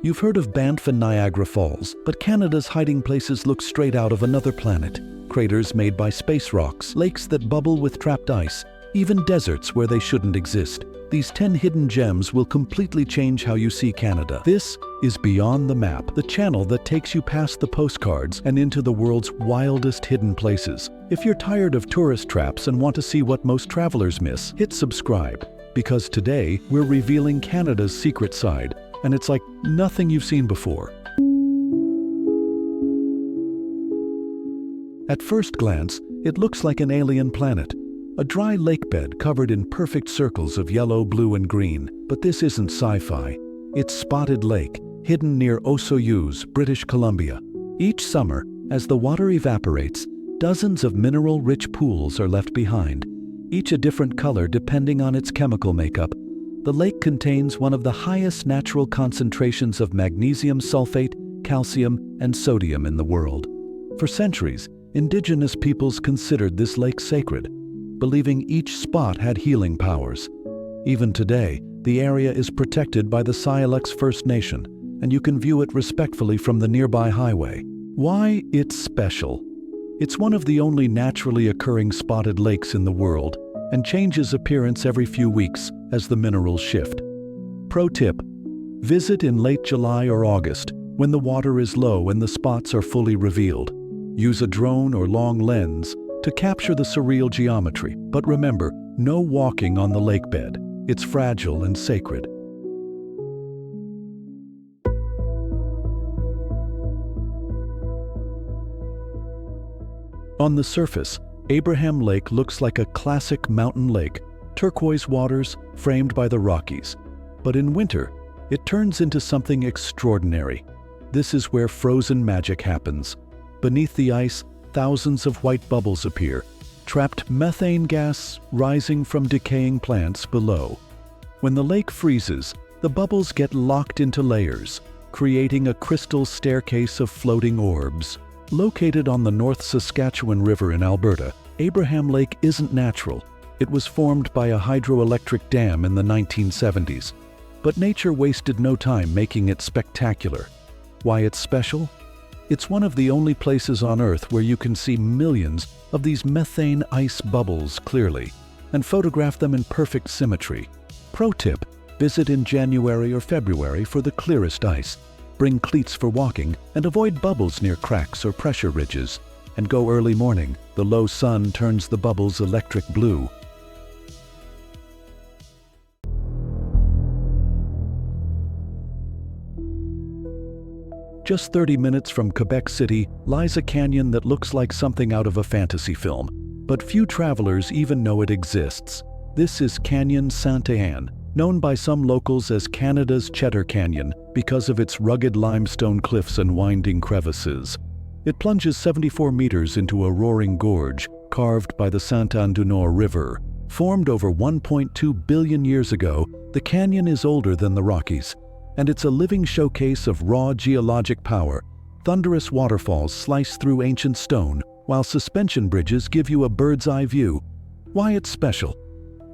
You've heard of Banff and Niagara Falls, but Canada's hiding places look straight out of another planet. Craters made by space rocks, lakes that bubble with trapped ice, even deserts where they shouldn't exist. These 10 hidden gems will completely change how you see Canada. This is Beyond the Map, the channel that takes you past the postcards and into the world's wildest hidden places. If you're tired of tourist traps and want to see what most travelers miss, hit subscribe, because today we're revealing Canada's secret side, and it's like nothing you've seen before. At first glance, it looks like an alien planet. A dry lake bed covered in perfect circles of yellow, blue, and green. But this isn't sci-fi. It's Spotted Lake, hidden near Osoyoos, British Columbia. Each summer, as the water evaporates, dozens of mineral-rich pools are left behind, each a different color depending on its chemical makeup. The lake contains one of the highest natural concentrations of magnesium sulfate, calcium, and sodium in the world. For centuries, indigenous peoples considered this lake sacred, believing each spot had healing powers. Even today, the area is protected by the Syilx First Nation, and you can view it respectfully from the nearby highway. Why it's special? It's one of the only naturally occurring spotted lakes in the world, and changes appearance every few weeks as the minerals shift. Pro tip: visit in late July or August, when the water is low and the spots are fully revealed. Use a drone or long lens to capture the surreal geometry, but remember, no walking on the lake bed. It's fragile and sacred. On the surface, Abraham Lake looks like a classic mountain lake, turquoise waters framed by the Rockies. But in winter, it turns into something extraordinary. This is where frozen magic happens. Beneath the ice, thousands of white bubbles appear, trapped methane gas rising from decaying plants below. When the lake freezes, the bubbles get locked into layers, creating a crystal staircase of floating orbs. Located on the North Saskatchewan River in Alberta, Abraham Lake isn't natural. It was formed by a hydroelectric dam in the 1970s. But nature wasted no time making it spectacular. Why it's special? It's one of the only places on Earth where you can see millions of these methane ice bubbles clearly and photograph them in perfect symmetry. Pro tip: visit in January or February for the clearest ice. Bring cleats for walking and avoid bubbles near cracks or pressure ridges. And go early morning. The low sun turns the bubbles electric blue. Just 30 minutes from Quebec City lies a canyon that looks like something out of a fantasy film, but few travelers even know it exists. This is Canyon Santan, known by some locals as Canada's Cheddar Canyon because of its rugged limestone cliffs and winding crevices. It plunges 74 meters into a roaring gorge carved by the Santan du Nord River. Formed over 1.2 billion years ago, the canyon is older than the Rockies, and it's a living showcase of raw geologic power. Thunderous waterfalls slice through ancient stone, while suspension bridges give you a bird's-eye view. Why it's special?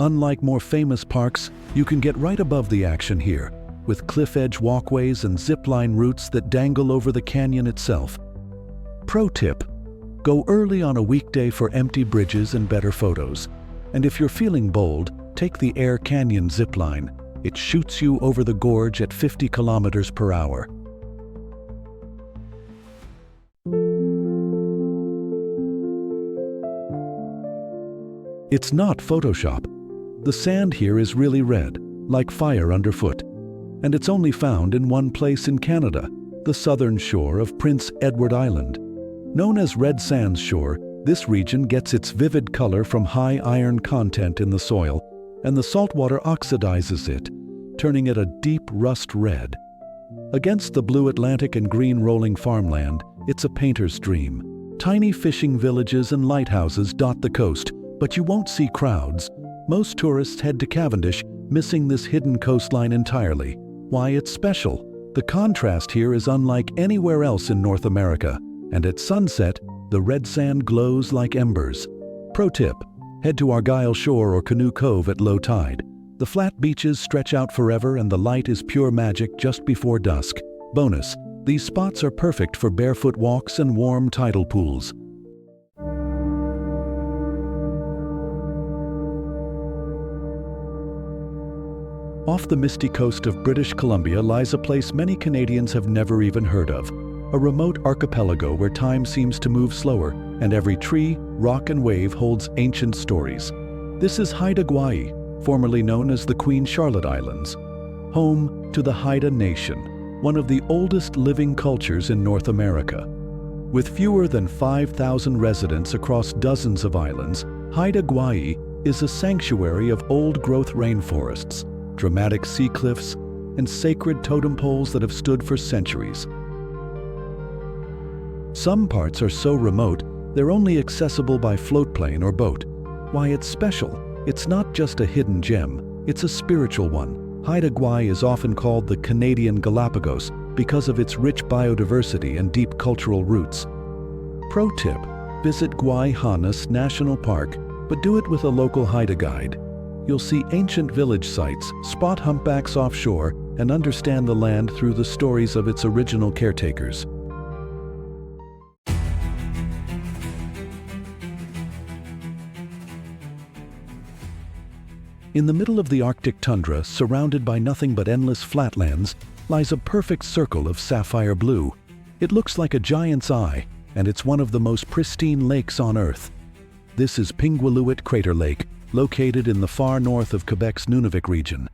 Unlike more famous parks, you can get right above the action here, with cliff-edge walkways and zip-line routes that dangle over the canyon itself. Pro tip: go early on a weekday for empty bridges and better photos. And if you're feeling bold, take the Air Canyon zipline. It shoots you over the gorge at 50 kilometers per hour. It's not Photoshop. The sand here is really red, like fire underfoot. And it's only found in one place in Canada, the southern shore of Prince Edward Island. Known as Red Sandshore, this region gets its vivid color from high iron content in the soil, and the saltwater oxidizes it, turning it a deep rust red. Against the blue Atlantic and green rolling farmland, it's a painter's dream. Tiny fishing villages and lighthouses dot the coast, but you won't see crowds. Most tourists head to Cavendish, missing this hidden coastline entirely. Why it's special? The contrast here is unlike anywhere else in North America, and at sunset, the red sand glows like embers. Pro tip: head to Argyle Shore or Canoe Cove at low tide. The flat beaches stretch out forever and the light is pure magic just before dusk. Bonus, these spots are perfect for barefoot walks and warm tidal pools. Off the misty coast of British Columbia lies a place many Canadians have never even heard of. A remote archipelago where time seems to move slower, and every tree, rock and wave holds ancient stories. This is Haida, formerly known as the Queen Charlotte Islands, home to the Haida Nation, one of the oldest living cultures in North America. With fewer than 5,000 residents across dozens of islands, Haida is a sanctuary of old-growth rainforests, dramatic sea cliffs, and sacred totem poles that have stood for centuries. Some parts are so remote, they're only accessible by floatplane or boat. Why it's special? It's not just a hidden gem, it's a spiritual one. Haida is often called the Canadian Galapagos because of its rich biodiversity and deep cultural roots. Pro tip: visit Guayhanas National Park, but do it with a local Haida guide. You'll see ancient village sites, spot humpbacks offshore, and understand the land through the stories of its original caretakers. In the middle of the Arctic tundra, surrounded by nothing but endless flatlands, lies a perfect circle of sapphire blue. It looks like a giant's eye, and it's one of the most pristine lakes on Earth. This is Pinguitt Crater Lake, located in the far north of Quebec's Nunavik region.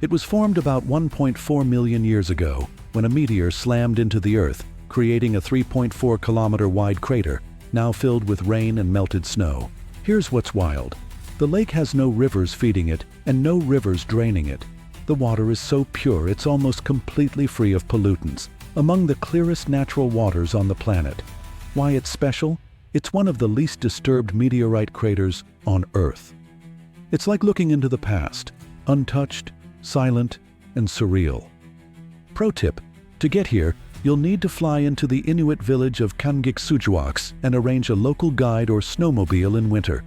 It was formed about 1.4 million years ago, when a meteor slammed into the Earth, creating a 3.4-kilometer wide crater, now filled with rain and melted snow. Here's what's wild. The lake has no rivers feeding it, and no rivers draining it. The water is so pure it's almost completely free of pollutants, among the clearest natural waters on the planet. Why it's special? It's one of the least disturbed meteorite craters on Earth. It's like looking into the past, untouched, silent, and surreal. Pro tip: to get here, you'll need to fly into the Inuit village of Pinguitt and arrange a local guide or snowmobile in winter.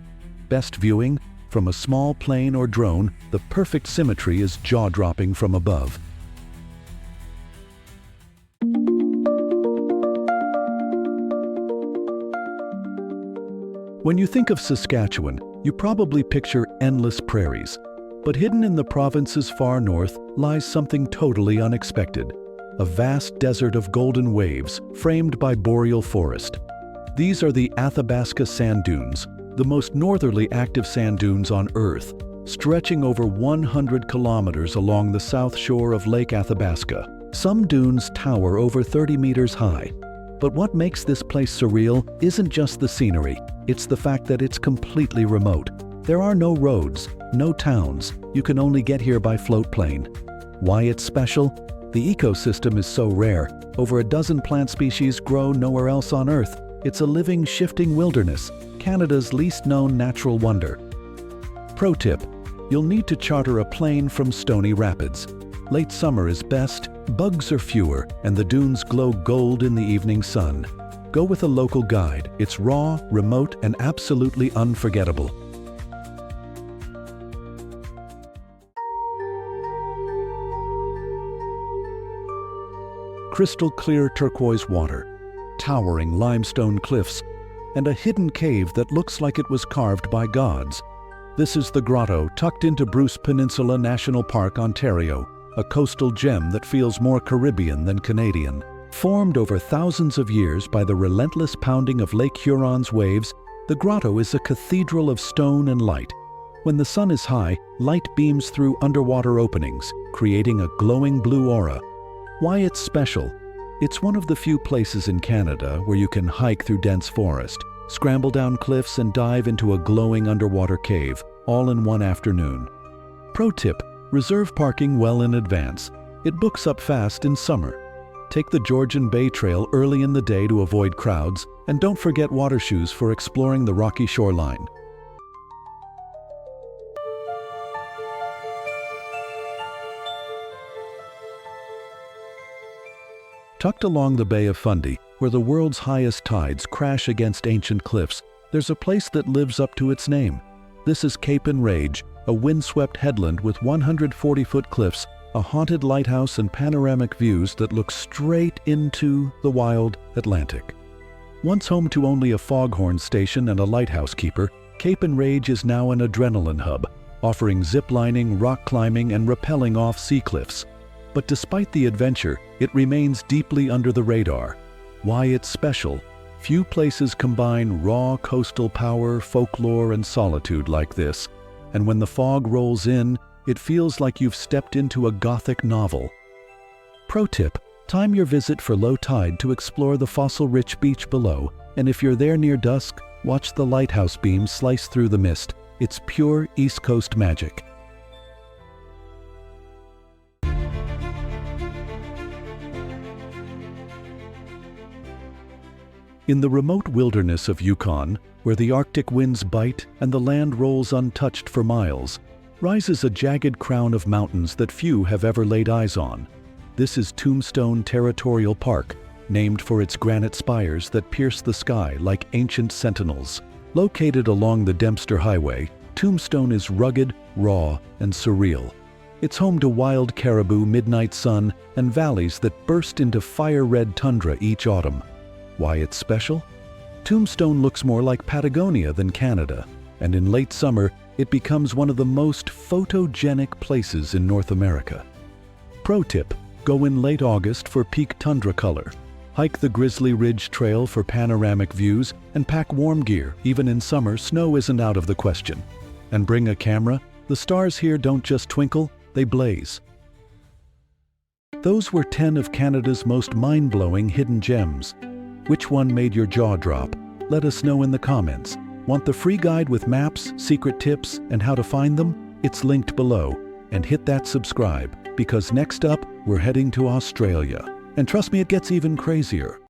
Best viewing? From a small plane or drone, the perfect symmetry is jaw-dropping from above. When you think of Saskatchewan, you probably picture endless prairies. But hidden in the province's far north lies something totally unexpected: a vast desert of golden waves framed by boreal forest. These are the Aabaska sand dunes, the most northerly active sand dunes on Earth, stretching over 100 kilometers along the south shore of Lake Athabasca. Some dunes tower over 30 meters high. But what makes this place surreal isn't just the scenery, it's the fact that it's completely remote. There are no roads, no towns. You can only get here by float plane. Why it's special? The ecosystem is so rare. Over a dozen plant species grow nowhere else on Earth. It's a living, shifting wilderness, Canada's least known natural wonder. Pro tip: you'll need to charter a plane from Stony Rapids. Late summer is best, bugs are fewer, and the dunes glow gold in the evening sun. Go with a local guide. It's raw, remote, and absolutely unforgettable. Crystal clear turquoise water, towering limestone cliffs, and a hidden cave that looks like it was carved by gods. This is the Grotto, tucked into Bruce Peninsula National Park, Ontario, a coastal gem that feels more Caribbean than Canadian. Formed over thousands of years by the relentless pounding of Lake Huron's waves, the Grotto is a cathedral of stone and light. When the sun is high, light beams through underwater openings, creating a glowing blue aura. Why it's special? It's one of the few places in Canada where you can hike through dense forest, scramble down cliffs, and dive into a glowing underwater cave, all in one afternoon. Pro tip: reserve parking well in advance. It books up fast in summer. Take the Georgian Bay Trail early in the day to avoid crowds, and don't forget water shoes for exploring the rocky shoreline. Tucked along the Bay of Fundy, where the world's highest tides crash against ancient cliffs, there's a place that lives up to its name. This is Cape Enrage, a windswept headland with 140-foot cliffs, a haunted lighthouse and panoramic views that look straight into the wild Atlantic. Once home to only a foghorn station and a lighthouse keeper, Cape Enrage is now an adrenaline hub, offering zip-lining, rock climbing, and rappelling off sea cliffs. But despite the adventure, it remains deeply under the radar. Why it's special? Few places combine raw coastal power, folklore, and solitude like this. And when the fog rolls in, it feels like you've stepped into a Gothic novel. Pro tip: time your visit for low tide to explore the fossil-rich beach below, and if you're there near dusk, watch the lighthouse beams slice through the mist. It's pure East Coast magic. In the remote wilderness of Yukon, where the Arctic winds bite and the land rolls untouched for miles, rises a jagged crown of mountains that few have ever laid eyes on. This is Tombstone Territorial Park, named for its granite spires that pierce the sky like ancient sentinels. Located along the Dempster Highway, Tombstone is rugged, raw, and surreal. It's home to wild caribou, midnight sun, and valleys that burst into fire-red tundra each autumn. Why it's special? Tombstone looks more like Patagonia than Canada, and in late summer, it becomes one of the most photogenic places in North America. Pro tip: go in late August for peak tundra color. Hike the Grizzly Ridge Trail for panoramic views, and pack warm gear. Even in summer, snow isn't out of the question. And bring a camera. The stars here don't just twinkle, they blaze. Those were 10 of Canada's most mind-blowing hidden gems. Which one made your jaw drop? Let us know in the comments. Want the free guide with maps, secret tips, and how to find them? It's linked below. And hit that subscribe, because next up, we're heading to Australia. And trust me, it gets even crazier.